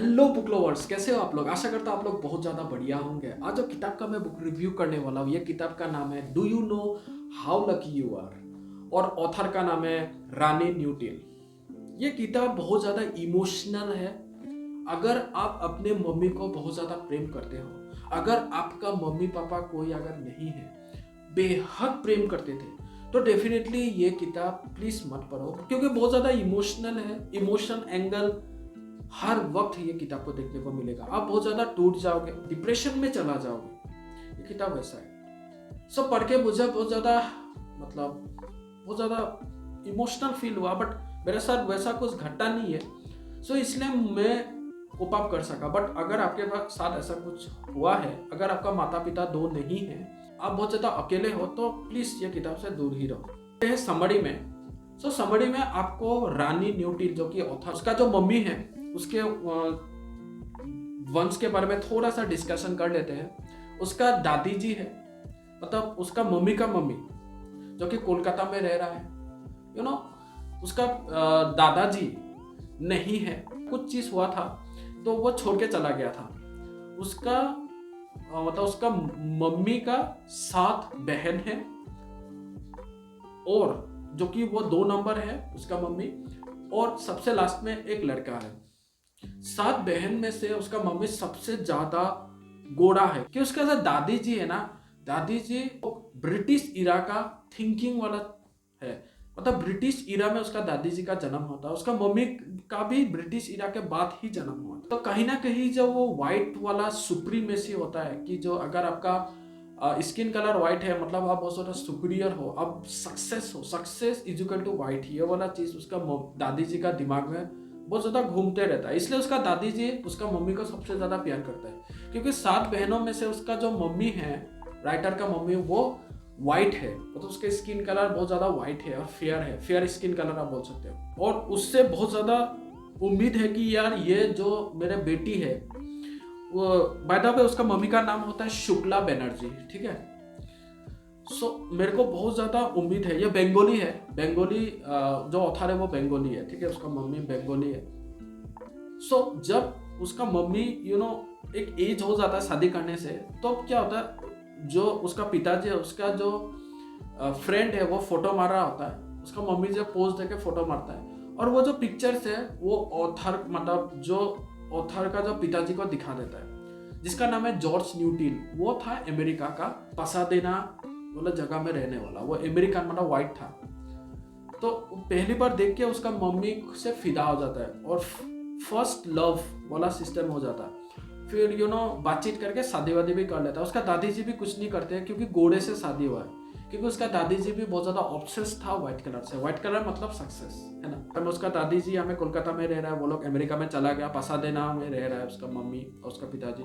Hello book lovers, कैसे हो आप लोग। आशा करता हूँ आप लोग बहुत ज़्यादा बढ़िया होंगे। आज जो किताब का मैं बुक रिव्यू करने वाला हूँ, ये किताब का नाम है do you know how lucky you are और ऑथर का नाम है रानी न्यूटिल। ये किताब बहुत ज़्यादा इमोशनल है। अगर आप अपने मम्मी को बहुत ज़्यादा प्रेम करते हो, अगर आपका मम्मी पापा कोई अगर नहीं है, बेहद प्रेम करते थे, तो डेफिनेटली ये किताब प्लीज़ मत पढ़ो, क्योंकि बहुत ज़्यादा इमोशनल है। इमोशन एंगल हर वक्त ये किताब को देखने को मिलेगा। आप बहुत ज्यादा टूट जाओगे, डिप्रेशन में चला जाओगे। ये किताब ऐसा है। सब पढ़ के मुझे बहुत ज्यादा बहुत ज्यादा इमोशनल फील हुआ, बट मेरे साथ वैसा कुछ घटा नहीं है, सो इसलिए मैं कोप अप कर सका। बट अगर आपके साथ ऐसा कुछ हुआ है, अगर आपका माता पिता दो नहीं है, आप बहुत ज्यादा अकेले हो, तो प्लीज ये किताब से दूर ही रहो। समरी में समरी में आपको रानी न्यूटिल जो कि ऑथर, उसका जो मम्मी है, उसके वंश के बारे में थोड़ा सा डिस्कशन कर लेते हैं। उसका दादी जी है, मतलब उसका मम्मी का मम्मी, जो कि कोलकाता में रह रहा है। उसका दादाजी नहीं है, कुछ चीज हुआ था तो वो छोड़ के चला गया था। उसका उसका मम्मी का 7 बहन है, और जो कि वो 2 नंबर है उसका मम्मी, और सबसे लास्ट में एक लड़का है। 7 बहन में से उसका मम्मी सबसे ज्यादा गोरा है, कि उसका जो दादी जी है ना, दादी जी ब्रिटिश इरा का थिंकिंग वाला है। मतलब ब्रिटिश इरा में उसका दादी जी का जन्म होता है, उसका मम्मी का भी ब्रिटिश इरा के बाद ही जन्म हुआ। तो कहीं ना कहीं जो वो व्हाइट वाला सुप्रीमेसी होता है, कि जो अगर आपका स्किन कलर व्हाइट है, मतलब आप बहुत ज्यादा सुपीरियर हो, आप सक्सेस हो, success is equal to white, ये वाला चीज उसका दादी जी का दिमाग में बहुत ज्यादा घूमते रहता है। इसलिए उसका दादी जी उसका मम्मी को सबसे ज्यादा प्यार करता है, क्योंकि 7 बहनों में से उसका जो मम्मी है, राइटर का मम्मी, वो व्हाइट है। मतलब उसके स्किन कलर बहुत ज्यादा व्हाइट है और फेयर है, फेयर स्किन कलर आप बोल सकते हो। और उससे बहुत ज्यादा उम्मीद है कि यार ये जो मेरे बेटी है, वो बाय द वे उसका मम्मी का नाम होता है शुक्ला बनर्जी, ठीक है। मेरे को बहुत ज्यादा उम्मीद है। ये बंगाली है, बंगाली जो ऑथर है वो बंगाली है, ठीक है। उसका मम्मी बंगाली है। जब उसका मम्मी एक एज हो जाता है शादी करने से, तो क्या होता है, जो उसका पिताजी है, उसका जो फ्रेंड है, वो फोटो मार रहा होता है। उसका मम्मी जब पोज देके फोटो मारता है, और वो जो पिक्चर्स है वो ऑथर, मतलब जो ऑथर का जो पिताजी को दिखा देता है, जिसका नाम है जॉर्ज न्यूटिल। वो था अमेरिका का पसादेना वाला जगह में रहने वाला, वो अमेरिकन, मतलब व्हाइट था। तो पहली बार देख के उसका मम्मी से फिदा हो जाता है, और फर्स्ट लव वाला सिस्टम हो जाता है। फिर बातचीत करके शादी वादी भी कर लेता है। उसका दादी जी भी कुछ नहीं करते हैं, क्योंकि घोड़े से शादी हुआ है, क्योंकि उसका दादी जी भी बहुत ज्यादा ऑब्सेस था व्हाइट कलर से। व्हाइट कलर मतलब सक्सेस, है ना। उसका दादी जी हमें कोलकाता में रह रहा है, वो लोग अमेरिका में चला गया, पसादेना में रह रहा है उसका मम्मी और उसका पिताजी।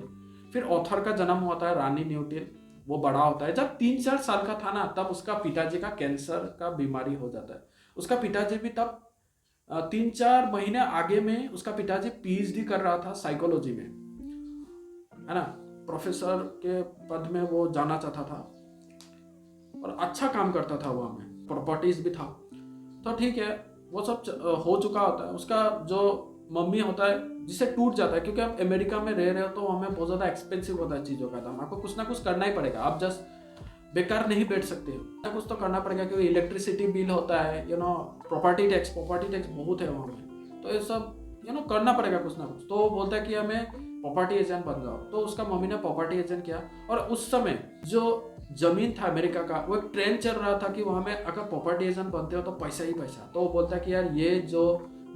फिर ऑथर का जन्म होता है, रानी न्यूटिल। वो बड़ा होता है, जब 3-4 साल का था ना, तब उसका पिताजी का कैंसर का बीमारी हो जाता है। उसका पिताजी भी तब 3-4 महीने आगे में उसका पिताजी पीएचडी कर रहा था साइकोलॉजी में, है ना। प्रोफेसर के पद में वो जाना चाहता था, और अच्छा काम करता था वहाँ में, प्रॉपर्टीज भी था। तो ठीक है, वो सब हो चुका होता है। उसका जो मम्मी होता है, जिसे टूट जाता है, क्योंकि आप अमेरिका में रह रहे हो, तो हमें बहुत ज़्यादा एक्सपेंसिव होता है चीज़ों का दाम। आपको कुछ ना कुछ करना ही पड़ेगा, आप जस्ट बेकार नहीं बैठ सकते हो, कुछ तो करना पड़ेगा, क्योंकि इलेक्ट्रिसिटी बिल होता है, प्रॉपर्टी टैक्स बहुत है वहाँ में। तो ये सब करना पड़ेगा कुछ ना कुछ। तो वो बोलता है कि हमें प्रॉपर्टी एजेंट बन जाओ। तो उसका मम्मी ने प्रॉपर्टी एजेंट किया, और उस समय जो जमीन था अमेरिका का, वो एक ट्रेंड चल रहा था कि वहाँ में अगर प्रॉपर्टी एजेंट बनते हो तो पैसा ही पैसा। तो वो बोलता है कि यार ये जो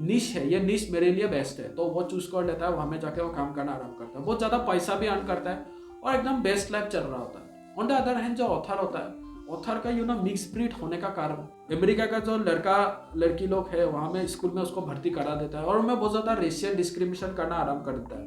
निश है, ये निश मेरे लिए बेस्ट है। तो वो चूज कर लेता है, वहाँ में जाके वो काम करना आराम करता है, बहुत ज़्यादा पैसा भी अर्न करता है, और एकदम बेस्ट लाइफ चल रहा होता है। ऑन द अदर हैंड जो ऑथर होता है, ऑथर का मिक्स ब्रीड होने का कारण अमेरिका का जो लड़का लड़की लोग है, वहाँ में स्कूल में उसको भर्ती करा देता है, और उनमें बहुत ज़्यादा रेशियल डिस्क्रिमिनेशन करना आराम कर देता है,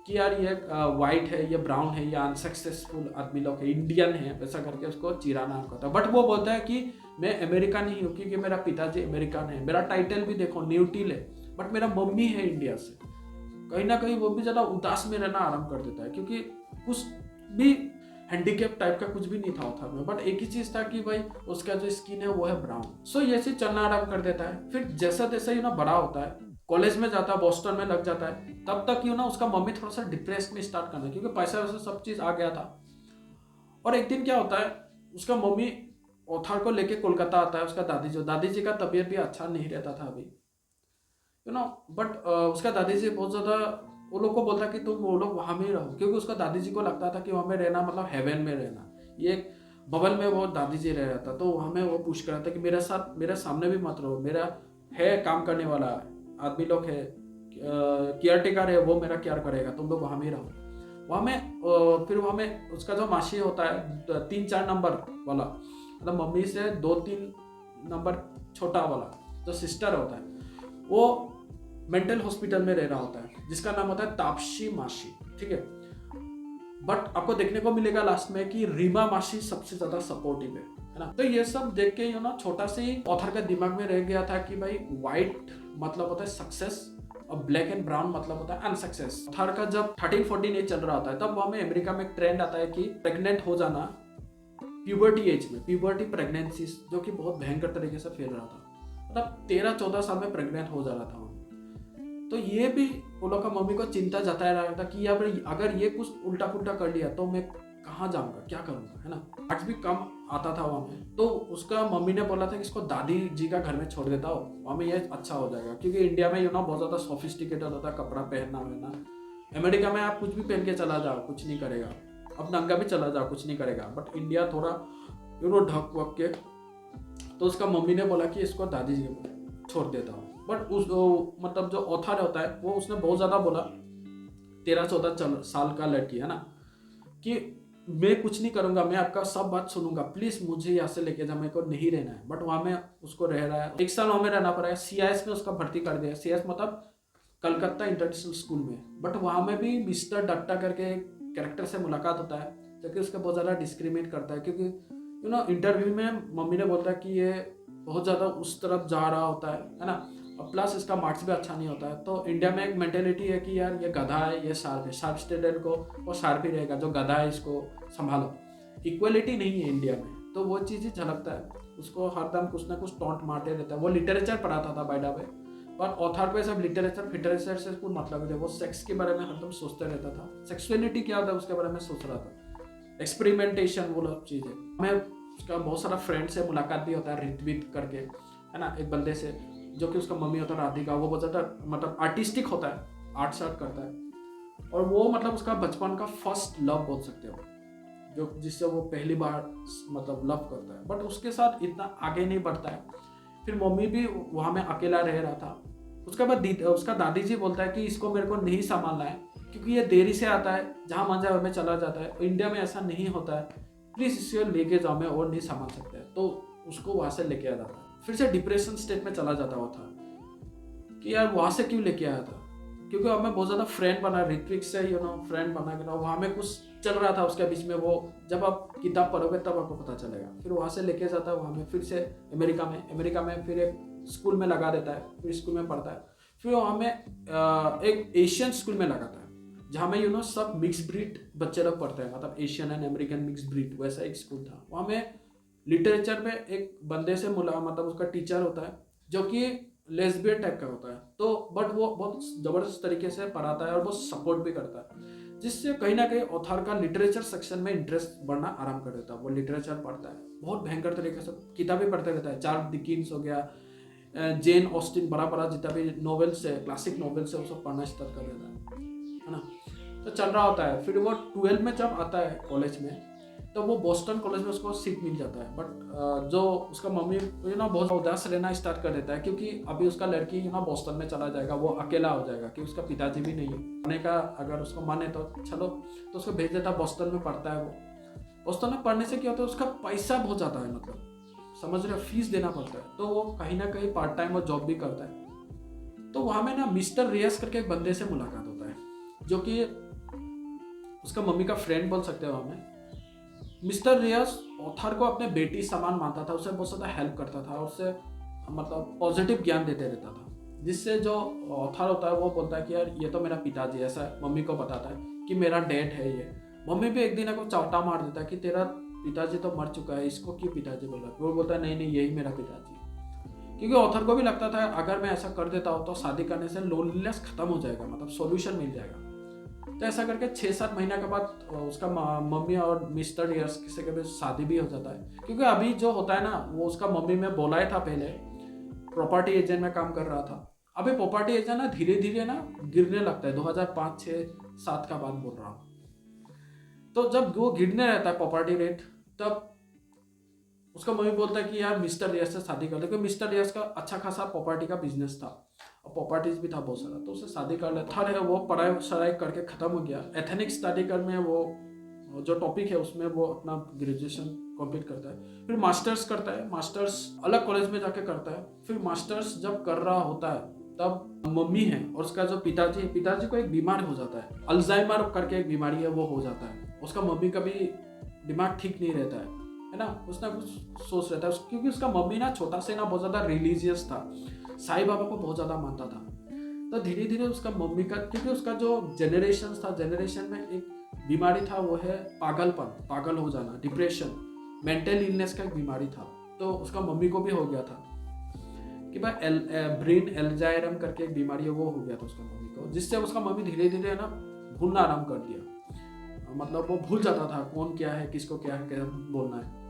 कि यार ये वाइट है, ये ब्राउन है, ये अनसक्सेसफुल आदमी लोग है, इंडियन है, वैसा करके उसको चिराना करता है। बट वो बोलता है कि मैं अमेरिकन ही हूँ, क्योंकि मेरा पिताजी अमेरिकन है, मेरा टाइटल भी देखो न्यूटिल है, बट मेरा मम्मी है इंडिया से। कहीं ना कहीं वो भी ज़्यादा उदास में रहना आराम कर देता है, क्योंकि कुछ भी हैंडीकेप टाइप का कुछ भी नहीं था ऑथर में, बट एक ही चीज था कि भाई उसका जो स्किन है वो है ब्राउन। ये चीज चलना आराम कर देता है। फिर जैसा जैसा बड़ा होता है, कॉलेज में जाता है, बॉस्टन में लग जाता है, तब तक ना उसका मम्मी थोड़ा सा डिप्रेस में स्टार्ट करना, क्योंकि पैसा वैसा सब चीज़ आ गया था। और एक दिन क्या होता है, उसका मम्मी ओथार को लेके कोलकाता आता है। उसका दादी जी का तबीयत भी अच्छा नहीं रहता था अभी, बट उसका दादी जी बहुत ज़्यादा वो लोग को बोलता कि तुम वो लोग वहाँ में ही रहो, क्योंकि उसका दादी जी को लगता था कि वहाँ में रहना मतलब हेवन में रहना। ये बबल में वो दादी जी रह रहा था, तो हमें वो पूछ कर रहा था कि मेरे सामने भी मत रहो, मेरा है काम करने वाला आदमी लोग है, केयर टेकर है, वो मेरा केयर करेगा, तुम लोग वहाँ में ही रहो। वहाँ में फिर वहाँ में उसका जो मासी होता है 3-4 नंबर वाला, मतलब मम्मी से 2-3 नंबर छोटा वाला जो सिस्टर होता है, वो मेंटल हॉस्पिटल में रह रहा होता है, जिसका नाम होता है तापसी मासी, ठीक है। बट आपको देखने को मिलेगा लास्ट में कि रीमा मासी सबसे ज्यादा सपोर्टिव है ना। तो ये सब देख के छोटा सी ऑथर के दिमाग में रह गया था कि भाई व्हाइट मतलब होता है सक्सेस और ब्लैक एंड ब्राउन मतलब होता है अनसक्सेस। ऑथर का जब 13-14 एज चल रहा होता है, तब वहां में अमेरिका में एक ट्रेंड आता है कि प्रेग्नेंट हो जाना प्यूबर्टी एज में, प्यूबर्टी प्रेगनेंसी, जो कि बहुत भयंकर तरीके से फैल रहा था। मतलब 13-14 साल में प्रेग्नेंट हो जा रहा था। तो ये भी वो लोग का मम्मी को चिंता जताया रहा था कि यार अगर ये कुछ उल्टा पुल्टा कर लिया तो मैं कहाँ जाऊंगा, क्या करूंगा, है ना। आज भी कम आता था वहाँ में। तो उसका मम्मी ने बोला था कि इसको दादी जी का घर में छोड़ देता हो, वहाँ में ये अच्छा हो जाएगा, क्योंकि इंडिया में बहुत ज़्यादा सोफिस्टिकेटेड होता है कपड़ा पहनना वहनना। अमेरिका में आप कुछ भी पहन के चला जाओ, कुछ नहीं करेगा, अब नंगा भी चला जाओ, कुछ नहीं करेगा। बट इंडिया थोड़ा ढक वक के। तो उसका मम्मी ने बोला कि इसको दादी जी के छोड़ देता हूँ। बट उस मतलब जो ऑथर होता है वो उसने बहुत ज़्यादा बोला, 13-14 साल का लड़की है ना, कि मैं कुछ नहीं करूंगा, मैं आपका सब बात सुनूंगा, प्लीज मुझे यहाँ से लेके जाओ, मेरे को नहीं रहना है। बट वहाँ में उसको रह रहा है, 1 साल वहाँ में रहना पड़ा है। CIS में उसका भर्ती कर दिया, CIS मतलब कलकत्ता इंटरनेशनल स्कूल में। बट वहाँ में भी मिस्टर डट्टा करके कैरेक्टर से मुलाकात होता है, जो कि उसका बहुत ज़्यादा डिस्क्रिमिनेट करता है, क्योंकि इंटरव्यू में मम्मी ने बोलता है कि ये बहुत ज़्यादा उस तरफ जा रहा होता है ना, और प्लस इसका मार्क्स भी अच्छा नहीं होता है। तो इंडिया में एक मेंटेलिटी है कि यार ये गधा है, ये शार्प है, शार्प स्टूडेंट को वो शार्प ही रहेगा, जो गधा है इसको संभालो। इक्वलिटी नहीं है इंडिया में, तो वो चीज़ ही झलकता है। उसको हरदम कुछ ना कुछ टॉन्ट मारते रहता है। वो लिटरेचर पढ़ाता था बाय द वे, पर ऑथर को सब लिटरेचर से कोई मतलब नहीं था। वो सेक्स के बारे में हरदम सोचते रहता था, सेक्सुअलिटी क्या होता है उसके बारे में सोच रहा था, एक्सपेरिमेंटेशन वो लोग चीज़ें। हमें उसका बहुत सारा फ्रेंड से मुलाकात भी होता है, ऋत्विक करके, है ना, एक बंदे से, जो कि उसका मम्मी होता है राधिका। वो बहुत ज़्यादा मतलब आर्टिस्टिक होता है, आर्ट शार्ट करता है, और वो मतलब उसका बचपन का फर्स्ट लव बोल सकते हो, जो जिससे वो पहली बार मतलब लव करता है। बट उसके साथ इतना आगे नहीं बढ़ता है। फिर मम्मी भी वहाँ में अकेला रह रहा था। उसके बाद उसका दादी जी बोलता है कि इसको मेरे को नहीं संभालना है, क्योंकि ये देरी से आता है, जहाँ मन जाए में चला जाता है, इंडिया में ऐसा नहीं होता है, प्लीज़ इसको लेके जाओ, मैं और नहीं संभाल सकते। तो उसको वहाँ से लेके आ जाता है। फिर से डिप्रेशन स्टेट में चला जाता हुआ था कि यार वहाँ से क्यों लेके आया था, क्योंकि हमें बहुत ज़्यादा फ्रेंड बना, ऋत्विक से फ्रेंड बना के ना, वहाँ में कुछ चल रहा था उसके बीच में। वो जब आप किताब पढ़ोगे तब आपको पता चलेगा। फिर वहाँ से लेके जाता है वहाँ में, फिर से अमेरिका में फिर एक स्कूल में लगा देता है, फिर स्कूल में पढ़ता है। फिर वहाँ में एक एशियन स्कूल में लगाता है, जहाँ में सब मिक्स ब्रीड बच्चे लोग पढ़ते हैं, मतलब Asian and American mix breed, वैसा एक स्कूल था। वहाँ में लिटरेचर में एक बंदे से मतलब उसका टीचर होता है, जो कि लेस्बियन टाइप का होता है। तो बट वो बहुत ज़बरदस्त तरीके से पढ़ाता है और बहुत सपोर्ट भी करता है, जिससे कहीं ना कहीं ऑथर का लिटरेचर सेक्शन में इंटरेस्ट बढ़ना आरंभ कर देता है। वो लिटरेचर पढ़ता है, बहुत भयंकर तरीके से किताबें पढ़ते रहता है। चार्ल्स डिकिंस हो गया, जेन ऑस्टिन, बड़ा जितना भी नॉवेल्स है, क्लासिक नॉवेल्स है, वो सब पढ़ना स्टार्ट कर देता है ना। तो चल रहा होता है। फिर वो 12 में जब आता है कॉलेज में, तो वो बोस्टन कॉलेज में उसको सीट मिल जाता है। बट जो उसका मम्मी बहुत उदास रहना स्टार्ट कर देता है, क्योंकि अभी उसका लड़की बोस्टन में चला जाएगा, वो अकेला हो जाएगा, कि उसका पिताजी भी नहीं है। पढ़ने का अगर उसको मन है तो चलो, तो उसको भेज देता है, बोस्टन में पढ़ता है। वो बोस्टन में पढ़ने से क्या होता है, उसका पैसा बहुत ज़्यादा है, मतलब समझ रहे, फीस देना पड़ता है। तो वो कहीं ना कहीं पार्ट टाइम वो जॉब भी करता है। तो वहाँ में ना मिस्टर रियाज करके एक बंदे से मुलाकात होता है, जो कि उसका मम्मी का फ्रेंड बोल सकते हैं। वहाँ में मिस्टर रियाज ऑथर को अपने बेटी समान मानता था, उसे बहुत ज़्यादा हेल्प करता था, और उससे मतलब पॉजिटिव ज्ञान देते रहता था, जिससे जो ऑथर होता है वो बोलता है कि यार ये तो मेरा पिताजी, ऐसा मम्मी को बताता है कि मेरा डैड है ये। मम्मी भी एक दिन को चावटा मार देता है कि तेरा पिताजी तो मर चुका है, इसको क्यों पिताजी बोल रहा है। वो बोलता है नहीं यही मेरा पिताजी। क्योंकि ऑथर को भी लगता था अगर मैं ऐसा कर देता हूँ तो शादी करने से लोनलीनेस खत्म हो जाएगा, मतलब सॉल्यूशन मिल जाएगा। तो ऐसा करके 6-7 महीना के बाद उसका मम्मी और मिस्टर यस किसी के भी शादी भी हो जाता है। क्योंकि अभी जो होता है ना, वो उसका मम्मी में बोला ही था, पहले प्रॉपर्टी एजेंट में काम कर रहा था। अभी प्रॉपर्टी एजेंट ना धीरे धीरे ना गिरने लगता है, 2005, 6, 7 का बात बोल रहा हूँ। तो जब वो गिरने रहता है प्रॉपर्टी रेट, तब उसका मम्मी बोलता है कि यार मिस्टर यस से शादी कर ले, क्योंकि मिस्टर यस का अच्छा खासा प्रॉपर्टी का बिजनेस था और प्रॉपर्टीज भी था बहुत सारा, तो उससे शादी कर ले। था वो पढ़ाई शढ़ाई करके खत्म हो गया, एथनिक स्टडी कर में वो जो टॉपिक है उसमें वो अपना ग्रेजुएशन कंप्लीट करता है, फिर मास्टर्स करता है, मास्टर्स अलग कॉलेज में जाके करता है। फिर मास्टर्स जब कर रहा होता है तब मम्मी है और उसका जो पिताजी को एक बीमार हो जाता है, अल्जाइमर करके एक बीमारी है, वो हो जाता है। उसका मम्मी का भी दिमाग ठीक नहीं रहता है ना, उसने कुछ सोच रहता है, क्योंकि उसका मम्मी ना छोटा से ना बहुत ज्यादा रिलीजियस था, साईं बाबा को बहुत ज्यादा मानता था। तो धीरे धीरे उसका मम्मी का, क्योंकि उसका जो जनरेशन में एक बीमारी था, वो है पागलपन, पागल हो जाना, डिप्रेशन, मेंटल इलनेस का एक बीमारी था। तो उसका मम्मी को भी हो गया था कि भाई ब्रेन एल्जाइमर करके एक बीमारी है, वो हो गया था उसका मम्मी को, जिससे उसका मम्मी धीरे धीरे ना भूलना आरम्भ कर दिया, मतलब वो भूल जाता था कौन क्या है, किसको क्या है, कैसे बोलना है।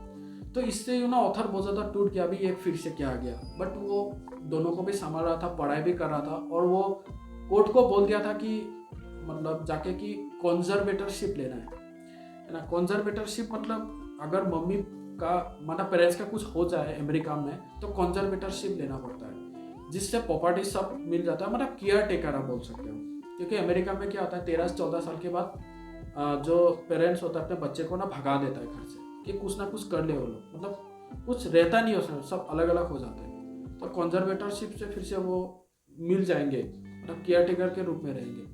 तो इससे ऑथर बहुत ज़्यादा टूट गया, अभी एक फिर से क्या आ गया। बट वो दोनों को भी संभाल रहा था, पढ़ाई भी कर रहा था, और वो कोर्ट को बोल दिया था कि मतलब जाके कि कॉन्जर्वेटरशिप लेना है ना। कॉन्जर्वेटरशिप मतलब अगर मम्मी का मतलब पेरेंट्स का कुछ हो जाए अमेरिका में तो कॉन्जर्वेटरशिप लेना पड़ता है, जिससे प्रॉपर्टी सब मिल जाता है, मतलब केयर टेकर आप बोल सकते हो। क्योंकि अमेरिका में क्या होता है, 13 से 14 साल के बाद जो पेरेंट्स होता है अपने बच्चे को ना भगा देता है घर से कि कुछ ना कुछ कर ले वो लोग, मतलब कुछ रहता नहीं उसमें, सब अलग अलग हो जाते हैं। तो कॉन्जर्वेटरशिप से फिर से वो मिल जाएंगे, मतलब केयर टेकर के रूप में रहेंगे।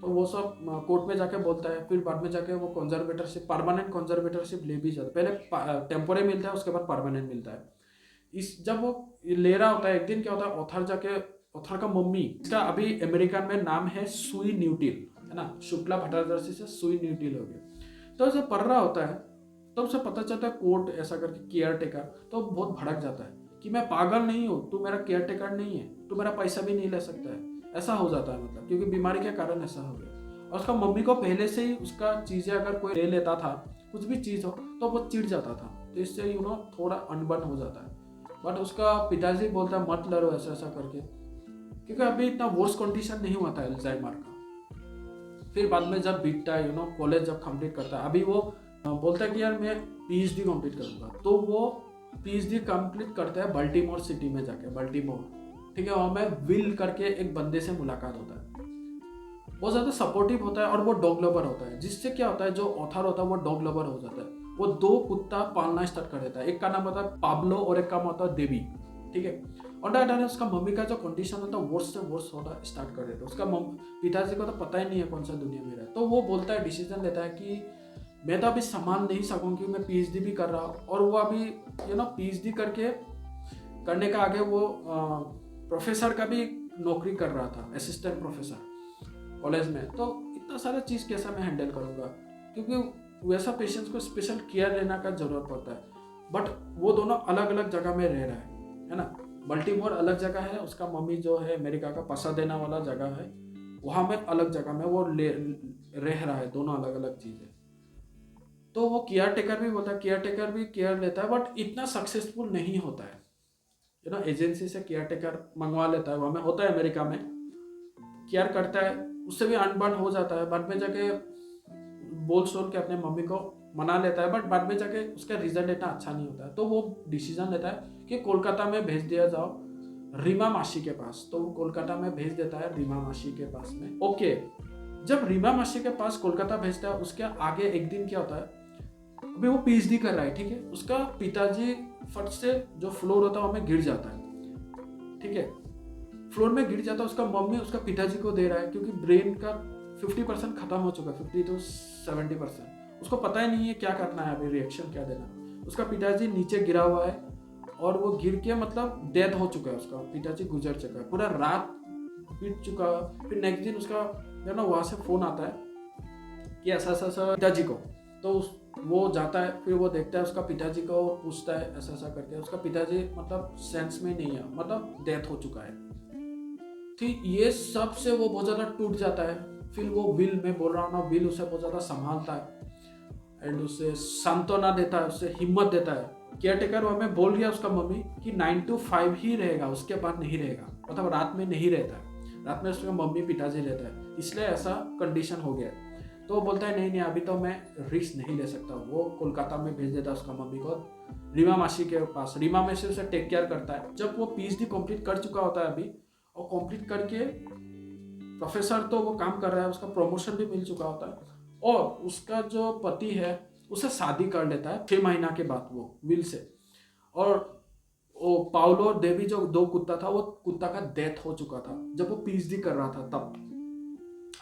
तो वो सब कोर्ट में जाके बोलता है, फिर बाद में जाके वो कॉन्जर्वेटरशिप, परमानेंट कॉन्जर्वेटरशिप ले भी जाता है। पहले टेम्पोररी मिलता है, उसके बाद परमानेंट मिलता है। जब वो ले रहा होता है, एक दिन क्या होता है, ऑथर का मम्मी, इसका अभी अमेरिका में नाम है सुई न्यूटिल, है ना, शुक्ला भट्टाचार्य से सुई न्यूटिल हो गया। तो जब पढ़ रहा होता है तो उसे पता चलता है कोर्ट ऐसा करके केयर टेकर, तो बहुत भड़क जाता है कि मैं पागल नहीं हूँ, तू मेरा केयर टेकर नहीं है, तू मेरा पैसा भी नहीं ले सकता है, ऐसा हो जाता है, मतलब क्योंकि बीमारी के कारण ऐसा हो गया। और उसका मम्मी को पहले से ही उसका चीजें अगर कोई ले लेता था, कुछ भी चीज हो तो वो चिढ़ जाता था, तो इससे थोड़ा अनबन हो जाता है। बट उसका पिताजी बोलता है मत लड़ो ऐसा ऐसा करके, क्योंकि अभी इतना वर्स कंडीशन नहीं हुआ था अल्जाइमर का। फिर बाद में जब बीतता है कॉलेज जब कंप्लीट करता है, अभी वो बोलता है कि यार मैं पीएचडी कंप्लीट करूंगा, तो वो पीएचडी कंप्लीट करता है बल्टीमोर सिटी में जाके, बल्टीमोर, ठीक है। वहाँ में विल करके एक बंदे से मुलाकात होता है, बहुत ज़्यादा सपोर्टिव होता है और वो डॉग लवर होता है, जिससे क्या होता है, जो ऑथर होता है वो डॉग लवर हो जाता है। वो 2 कुत्ता पालना स्टार्ट कर देता है, एक का नाम होता है पाब्लो और एक का नाम होता है देवी, ठीक है। और उसका मम्मी का जो कंडीशन होता है वर्स से वर्स होना स्टार्ट कर देता है। उसका पिताजी को तो पता ही नहीं है कौन सा दुनिया में रहा, तो वो बोलता है, डिसीजन लेता है कि मैं तो अभी संभाल नहीं सकूँ, क्योंकि मैं पीएचडी भी कर रहा हूँ, और वो अभी पीएचडी करने का आगे वो प्रोफेसर का भी नौकरी कर रहा था, असिस्टेंट प्रोफेसर कॉलेज में। तो इतना सारा चीज़ कैसा मैं हैंडल करूँगा, क्योंकि वैसा पेशेंट्स को स्पेशल केयर लेना का जरूरत पड़ता है। बट वो दोनों अलग अलग जगह में रह रहा है ना। बल्टीमोर अलग जगह है, उसका मम्मी जो है अमेरिका का पसादेना वाला जगह है, वहाँ में अलग जगह में वो रह रहा है, दोनों अलग अलग चीज़ें। तो वो केयर टेकर भी बोलता है, केयर टेकर भी केयर लेता है, बट इतना सक्सेसफुल नहीं होता है, एजेंसी से केयर टेकर मंगवा लेता है, वहाँ में होता है अमेरिका में, केयर करता है, उससे भी अनबन हो जाता है। बाद में जाके बोल सोल के अपने मम्मी को मना लेता है, बट बाद में जाके उसका रिजल्ट इतना अच्छा नहीं होता है। तो वो डिसीजन लेता है कि कोलकाता में भेज दिया जाओ रीमा मासी के पास। तो वो कोलकाता में भेज देता है रीमा मासी के पास में। ओके, जब रीमा मासी के पास कोलकाता भेजता है, उसके आगे एक दिन क्या होता है, अभी वो पीएचडी कर रहा है, ठीक है। उसका पिताजी फट से जो फ्लोर होता है वहाँ गिर जाता है, ठीक है, फ्लोर में गिर जाता है। उसका मम्मी उसका पिताजी को दे रहा है, क्योंकि ब्रेन का 50% खत्म हो चुका है, 50 to 70%। उसको पता ही नहीं है क्या करना है, अभी रिएक्शन क्या देना। उसका पिताजी नीचे गिरा हुआ है और वो गिर के मतलब डेथ हो चुका है, उसका पिताजी गुजर चुका है, पूरा रात बीत चुका। फिर नेक्स्ट दिन उसका वहाँ से फोन आता है कि ऐसा पिताजी को, तो वो जाता है, फिर वो देखता है, उसका पिताजी को पूछता है ऐसा ऐसा करके, उसका पिताजी मतलब सेंस में नहीं है, मतलब डेथ हो चुका है। ठीक, ये सब से वो बहुत ज़्यादा टूट जाता है। फिर वो विल, मैं बोल रहा हूँ ना, विल उसे बहुत ज़्यादा संभालता है एंड उसे सांत्वना देता है, उसे हिम्मत देता है। केयरटेकर वो हमें बोल दिया उसका मम्मी कि 9 to 5 ही रहेगा, उसके बाद नहीं रहेगा, मतलब रात में नहीं रहता है, रात में उसका मम्मी पिताजी रहता है, इसलिए ऐसा कंडीशन हो गया है। तो वो बोलता है नहीं नहीं, अभी तो मैं रिस्क नहीं ले सकता। वो कोलकाता में भेज देता है उसका मम्मी को रीमा मासी के पास। रीमा मासी उसे टेक केयर करता है। जब वो PhD कंप्लीट कर चुका होता है अभी, और कंप्लीट करके प्रोफेसर तो वो काम कर रहा है, उसका प्रमोशन भी मिल चुका होता है, और उसका जो पति है उसे शादी कर लेता है 6 महीना के बाद वो विल से। और वो पाउलो देवी जो 2 कुत्ता था, वो कुत्ता का डेथ हो चुका था जब वो PhD कर रहा था तब।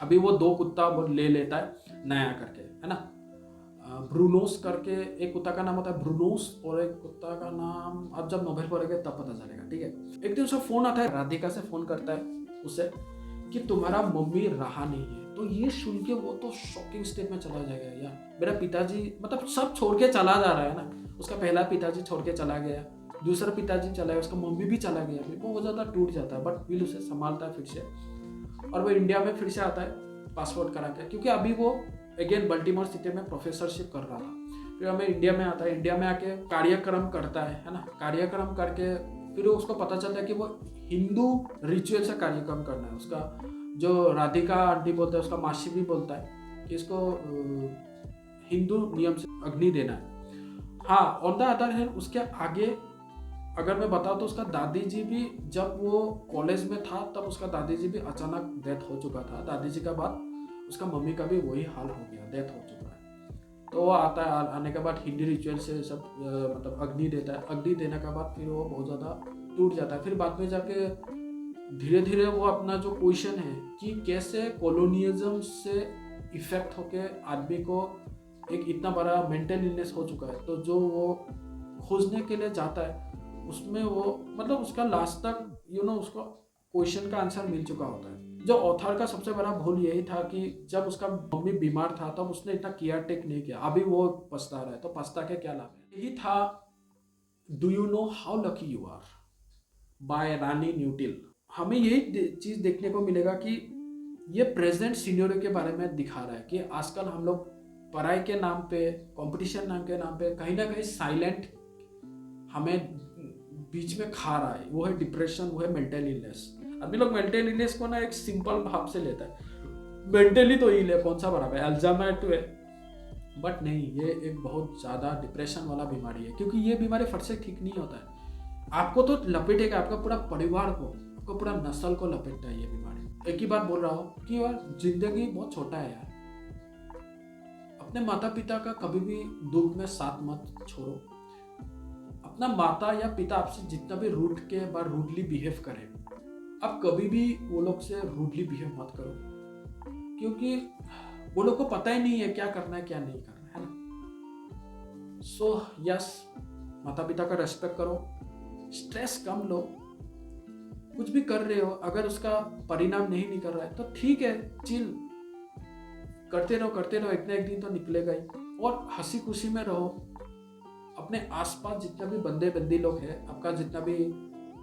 अभी वो 2 कुत्ता वो ले लेता है नया करके, है ना। ब्रूनोस करके एक कुत्ता का नाम होता है ब्रूनोस, और एक कुत्ता का नाम अब जब नोबेल पढ़ेगा तब पता चलेगा, ठीक है। एक दिन उसे फोन आता है, राधिका से फोन करता है उसे कि तुम्हारा मम्मी रहा नहीं है। तो ये सुन के वो तो शॉकिंग स्टेट में चला जाएगा, यार मेरा पिताजी मतलब सब छोड़ के चला जा रहा है ना। उसका पहला पिताजी छोड़ के चला गया, दूसरा पिताजी चला गया, उसका मम्मी भी चला गया, वो बहुत ज़्यादा टूट जाता है। बट विल उसे संभालता है फिर से, और वो इंडिया में फिर से आता है पासपोर्ट करा के, क्योंकि अभी वो अगेन बल्टीमोर सिटी में प्रोफेसरशिप कर रहा था। फिर हमें इंडिया में आता है, इंडिया में आके कार्यक्रम करता है ना। कार्यक्रम करके फिर उसको पता चलता है कि वो हिंदू रिचुअल से कार्यक्रम करना है। उसका जो राधिका आंटी बोलता है, उसका मासी भी बोलता है कि इसको हिंदू नियम से अग्नि देना है। हाँ, ऑन द अदर हैंड उसके आगे अगर मैं बताऊँ तो उसका दादी जी भी, जब वो कॉलेज में था तब उसका दादी जी भी अचानक डेथ हो चुका था। दादी जी का बाद उसका मम्मी का भी वही हाल हो गया, डेथ हो चुका है। तो वो आता है, आने के बाद हिंदी रिचुअल से सब मतलब अग्नि देता है। अग्नि देने के बाद फिर वो बहुत ज़्यादा टूट जाता है। फिर बाद में जाके धीरे धीरे वो अपना जो क्वेश्चन है कि कैसे कॉलोनियलिज्म से इफेक्ट होके आदमी को एक इतना बड़ा मेंटल इलनेस हो चुका है, तो जो वो खोजने के लिए जाता है उसमें वो मतलब उसका लास्ट तक उसको क्वेश्चन का आंसर मिल चुका होता है। जो ऑथर का सबसे बड़ा भूल यही था कि जब उसका मम्मी बीमार था तब उसने इतना केयर टेक नहीं किया। अभी वो पछता रहा है, तो पछता के क्या लाभ है। यही था do you know how lucky you are by Rani न्यूटिल। हमें यही चीज देखने को मिलेगा कि ये प्रेजेंट सिनेरियो के बारे में दिखा रहा है कि आजकल हम लोग पढ़ाई के नाम पे, कंपटीशन नाम के नाम पे कहीं ना कहीं साइलेंट हमें बीच में खा रहा है। वो है डिप्रेशन, वो है मेंटल इलनेस। अभी लोग मेंटल इलनेस को ना एक सिंपल भाव से लेता है, मेंटली तो इल है, कौन सा बराबर है, अल्जाइमर तो है। बट नहीं, ये एक बहुत ज़्यादा डिप्रेशन वाला बीमारी है, क्योंकि ये बीमारी फट से ठीक नहीं होता है। आपको तो लपेटेगा, आपका पूरा परिवार को, आपको पूरा नस्ल को लपेटता है ये बीमारी। एक ही बात बोल रहा हूँ कि यार जिंदगी बहुत छोटा है यार। अपने माता पिता का कभी भी दुख में साथ मत छोड़ो। अपना माता या पिता आपसे जितना भी रूठ के बार रूडली बिहेव करे, आप कभी भी वो लोग से रूडली बिहेव मत करो, क्योंकि वो लोग को पता ही नहीं है क्या करना है क्या नहीं करना है ना। सो यस, माता पिता का रेस्पेक्ट करो, स्ट्रेस कम लो। कुछ भी कर रहे हो, अगर उसका परिणाम नहीं निकल रहा है तो ठीक है, चिल करते रहो, एक ना एक दिन तो निकलेगा ही। और हंसी खुशी में रहो। अपने आसपास जितना भी बंदे बंदी लोग हैं, आपका जितना भी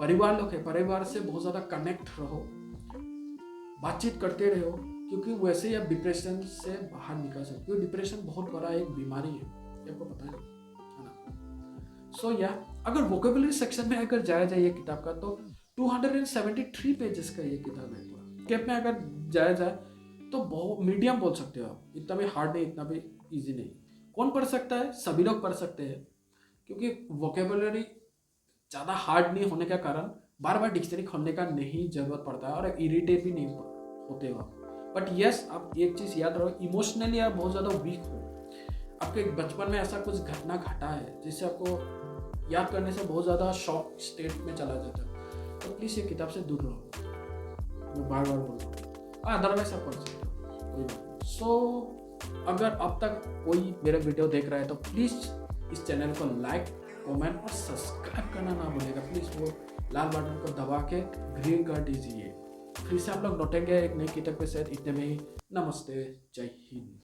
परिवार लोग है, परिवार से बहुत ज़्यादा कनेक्ट रहो, बातचीत करते रहो, क्योंकि वैसे ही आप डिप्रेशन से बाहर निकल सकते हो। डिप्रेशन बहुत बड़ा एक बीमारी है, ये आपको पता नहीं है ना। सो या अगर वोकेबुलरी सेक्शन में अगर जाया जाए ये किताब का, तो 273 पेजेस का ये किताब है पूरा। कैप में अगर जाया जाए तो बहुत मीडियम बोल सकते हो आप, इतना भी हार्ड नहीं, इतना भी ईजी नहीं। कौन पढ़ सकता है? सभी लोग पढ़ सकते हैं, क्योंकि वोकेबुलरी ज़्यादा हार्ड नहीं होने के कारण बार बार डिक्शनरी खोलने का नहीं जरूरत पड़ता है, और इरिटेट भी नहीं होते हो आप। बट यस, आप एक चीज़ याद रहो, इमोशनली आप बहुत ज़्यादा वीक हो, आपके बचपन में ऐसा कुछ घटना घटा है जिससे आपको याद करने से बहुत ज़्यादा शॉक स्टेट में चला जाता है, तो प्लीज़ ये किताब से दूर रहो। मैं बार बार बोल रहा हूँ, अदरवाइज आप पढ़ सकते हो, कोई बात। सो अगर अब तक कोई मेरा वीडियो देख रहा है तो प्लीज़ इस चैनल को लाइक, कमेंट और सब्सक्राइब करना ना भूलिएगा। प्लीज़ वो लाल बटन को दबा के ग्रीन कर दीजिए। फिर से आप लोग लौटेंगे एक नई किताब के साथ। इतने में ही नमस्ते, जय हिंद।